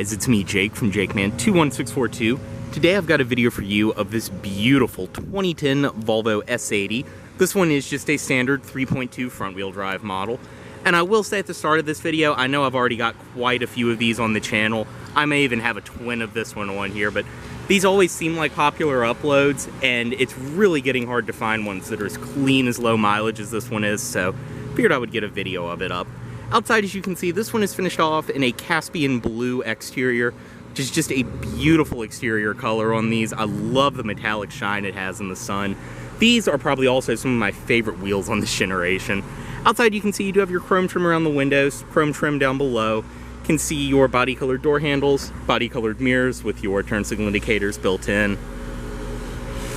guys, it's me Jake from JakeMan21642. Today I've got a video for you of this beautiful 2010 Volvo S80. This one is just a standard 3.2 front wheel drive model. And I will say at the start of this video, I know I've already got quite a few of these on the channel. I may even have a twin of this one on here, but these always seem like popular uploads, and it's really getting hard to find ones that are as clean as low mileage as this one is, so figured I would get a video of it up. Outside, as you can see, this one is finished off in a Caspian blue exterior, which is just a beautiful exterior color on these. I love the metallic shine it has in the sun. These are probably also some of my favorite wheels on this generation. Outside, you can see you do have your chrome trim around the windows, chrome trim down below. You can see your body-colored door handles, body-colored mirrors with your turn signal indicators built in.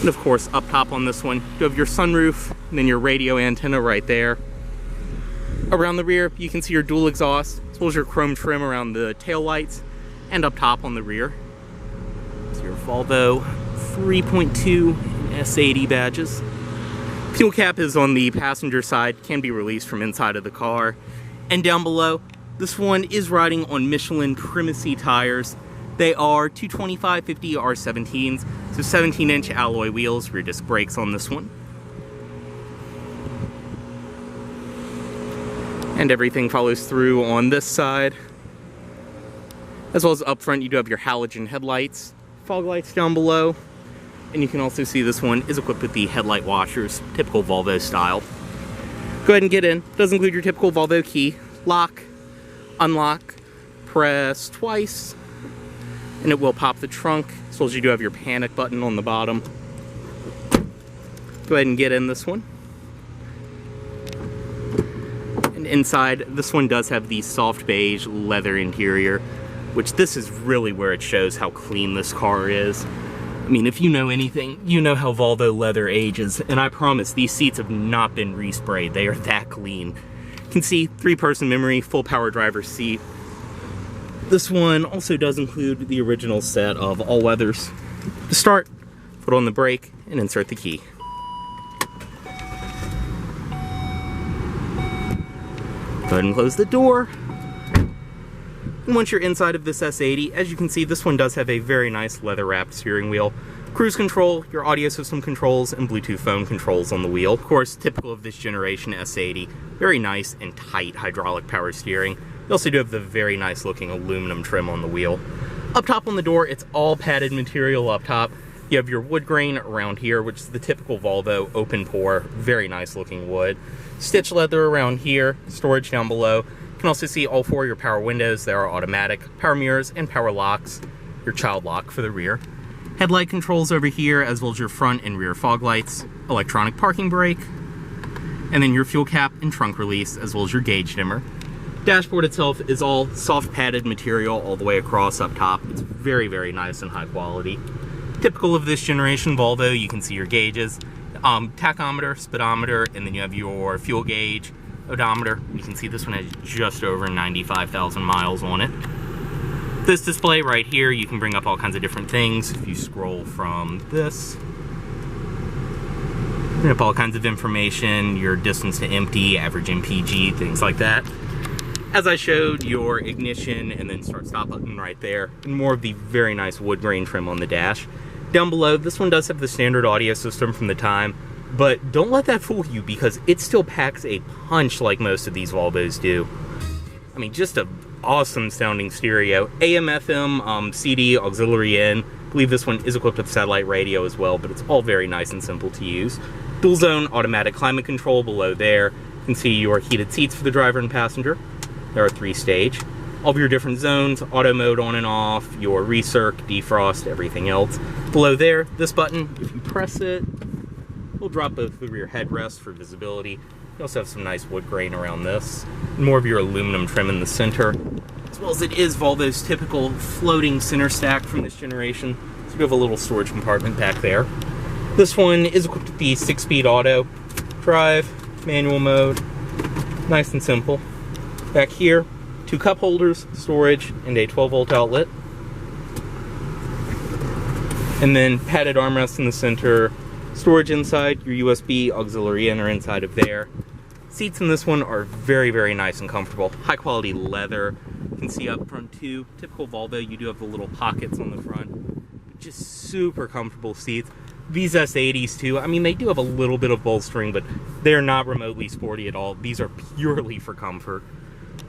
And of course, up top on this one, you have your sunroof, and then your radio antenna right there. Around the rear, you can see your dual exhaust, as well as your chrome trim around the tail lights, and up top on the rear. So your Volvo 3.2 S80 badges. Fuel cap is on the passenger side, can be released from inside of the car. And down below, this one is riding on Michelin Primacy tires. They are 225/50 R17s, so 17-inch alloy wheels, rear disc brakes on this one. And everything follows through on this side. As well as up front, you do have your halogen headlights, fog lights down below, and you can also see this one is equipped with the headlight washers, typical Volvo style. Go ahead and get in. It does include your typical Volvo key, lock, unlock, press twice, and it will pop the trunk, as well as you do have your panic button on the bottom. Go ahead and get in this one. Inside, this one does have the soft beige leather interior, which this is really where it shows how clean this car is. I mean, if you know anything, you know how Volvo leather ages, and I promise these seats have not been resprayed. They are that clean. You can see 3-person memory, full power driver's seat. This one also does include the original set of all-weathers. To start, put on the brake and insert the key. Go ahead and close the door. And once you're inside of this S80, as you can see, this one does have a very nice leather-wrapped steering wheel. Cruise control, your audio system controls, and Bluetooth phone controls on the wheel. Of course, typical of this generation S80, very nice and tight hydraulic power steering. You also do have the very nice looking aluminum trim on the wheel. Up top on the door, it's all padded material up top. You have your wood grain around here, which is the typical Volvo open pore, very nice looking wood. Stitch leather around here, storage down below. You can also see all 4 of your power windows. They are automatic, power mirrors, and power locks. Your child lock for the rear. Headlight controls over here, as well as your front and rear fog lights, electronic parking brake, and then your fuel cap and trunk release, as well as your gauge dimmer. Dashboard itself is all soft padded material all the way across up top. It's very, very nice and high quality. Typical of this generation Volvo, you can see your gauges, tachometer, speedometer, and then you have your fuel gauge, odometer. You can see this one has just over 95,000 miles on it. This display right here, you can bring up all kinds of different things. If you scroll from this, bring up all kinds of information, your distance to empty, average MPG, things like that. As I showed, your ignition and then start-stop button right there, and more of the very nice wood grain trim on the dash. Down below, this one does have the standard audio system from the time, but don't let that fool you because it still packs a punch like most of these Volvos do. I mean, just an awesome sounding stereo. AM, FM, CD, auxiliary in. I believe this one is equipped with satellite radio as well, but it's all very nice and simple to use. Dual zone automatic climate control below there. You can see your heated seats for the driver and passenger. There are 3-stage. All of your different zones, auto mode on and off, your recirc, defrost, everything else. Below there, this button, if you press it, will drop both the rear headrests for visibility. You also have some nice wood grain around this. More of your aluminum trim in the center, as well as it is Volvo's typical floating center stack from this generation. So you have a little storage compartment back there. This one is equipped with the 6-speed auto, drive, manual mode, nice and simple. Back here, 2 cup holders, storage, and a 12-volt outlet. And then padded armrests in the center, storage inside, your USB auxiliary in are inside of there. Seats in this one are very, very nice and comfortable. High quality leather, You can see up front too, typical Volvo, you do have the little pockets on the front. Just super comfortable seats. These S80s too, I mean, they do have a little bit of bolstering, but they're not remotely sporty at all. These are purely for comfort.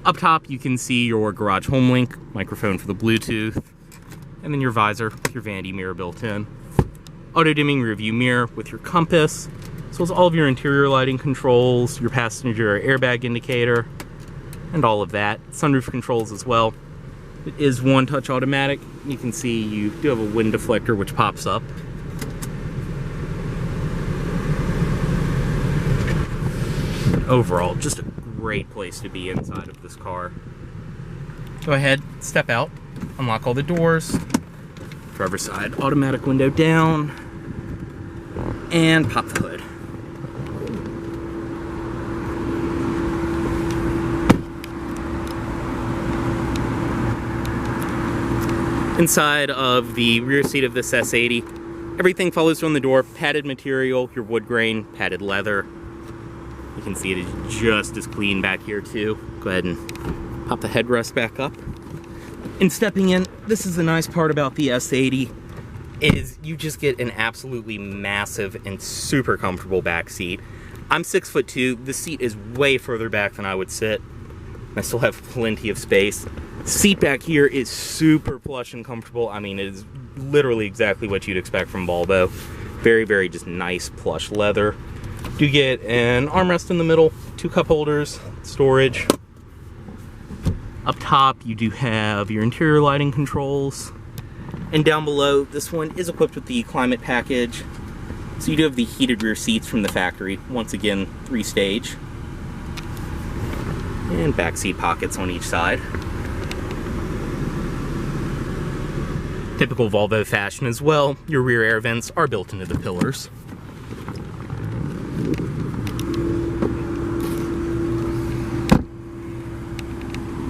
Up top, you can see your garage home link, microphone for the Bluetooth, and then your visor, your vanity mirror built in. Auto-dimming rear view mirror with your compass, as well as all of your interior lighting controls, your passenger airbag indicator, and all of that. Sunroof controls as well. It is one-touch automatic. You can see you do have a wind deflector which pops up. Overall, just a great place to be inside of this car. Go ahead, step out, unlock all the doors, driver's side automatic window down, and pop the hood. Inside of the rear seat of this S80, everything follows from the door. Padded material, your wood grain, padded leather. You can see it is just as clean back here too. Go ahead and pop the headrest back up. And stepping in, this is the nice part about the S80, is you just get an absolutely massive and super comfortable back seat. I'm 6'2", the seat is way further back than I would sit. I still have plenty of space. Seat back here is super plush and comfortable. I mean, it is literally exactly what you'd expect from Volvo. Very, very just nice plush leather. Do get an armrest in the middle, 2 cup holders, storage. Up top, you do have your interior lighting controls. And down below, this one is equipped with the climate package. So you do have the heated rear seats from the factory. Once again, 3-stage. And back seat pockets on each side. Typical Volvo fashion as well, your rear air vents are built into the pillars.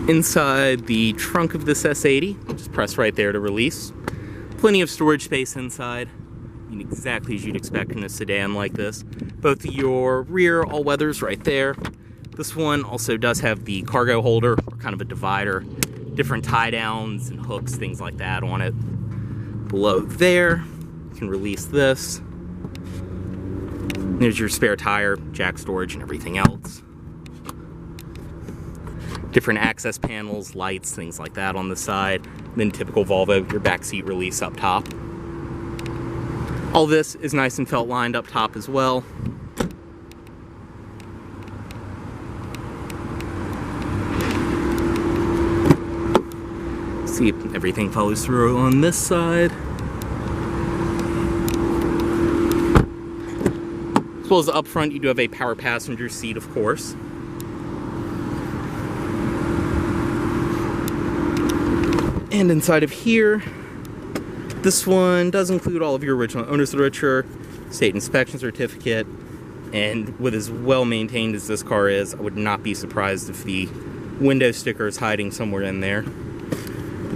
Inside the trunk of this S80, just press right there to release. Plenty of storage space inside, exactly as you'd expect in a sedan like this. Both your rear all-weathers right there. This one also does have the cargo holder, or kind of a divider, different tie-downs and hooks, things like that on it. Below there, you can release this. There's your spare tire, jack storage, and everything else. Different access panels, lights, things like that on the side. Then typical Volvo, your back seat release up top. All this is nice and felt lined up top as well. See if everything follows through on this side. As well as up front, you do have a power passenger seat, of course. And inside of here, this one does include all of your original owner's literature, state inspection certificate, and with as well maintained as this car is, I would not be surprised if the window sticker is hiding somewhere in there.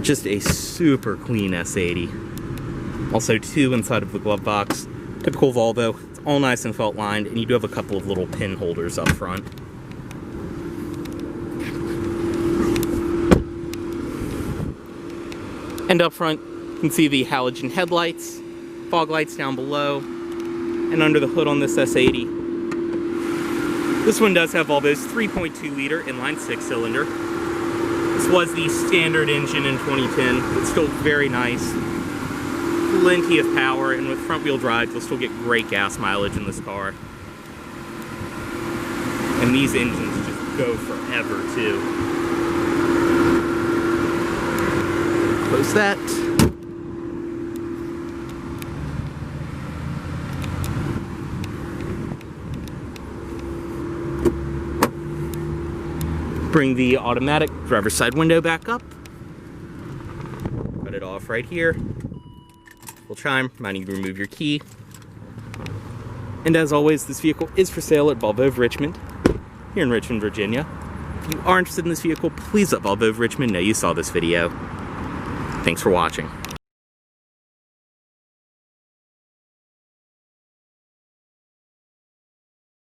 Just a super clean S80. Also 2 inside of the glove box. Typical Volvo, it's all nice and felt lined, and you do have a couple of little pin holders up front. And up front, you can see the halogen headlights, fog lights down below, and under the hood on this S80. This one does have Volvo's 3.2 liter inline 6-cylinder. This was the standard engine in 2010. It's still very nice. Plenty of power, and with front wheel drive, you'll still get great gas mileage in this car. And these engines just go forever too. Close that. Bring the automatic driver's side window back up. Cut it off right here. Full chime, reminding you to remove your key. And as always, this vehicle is for sale at Volvo of Richmond, here in Richmond, Virginia. If you are interested in this vehicle, please let Volvo of Richmond know you saw this video. Thanks for watching.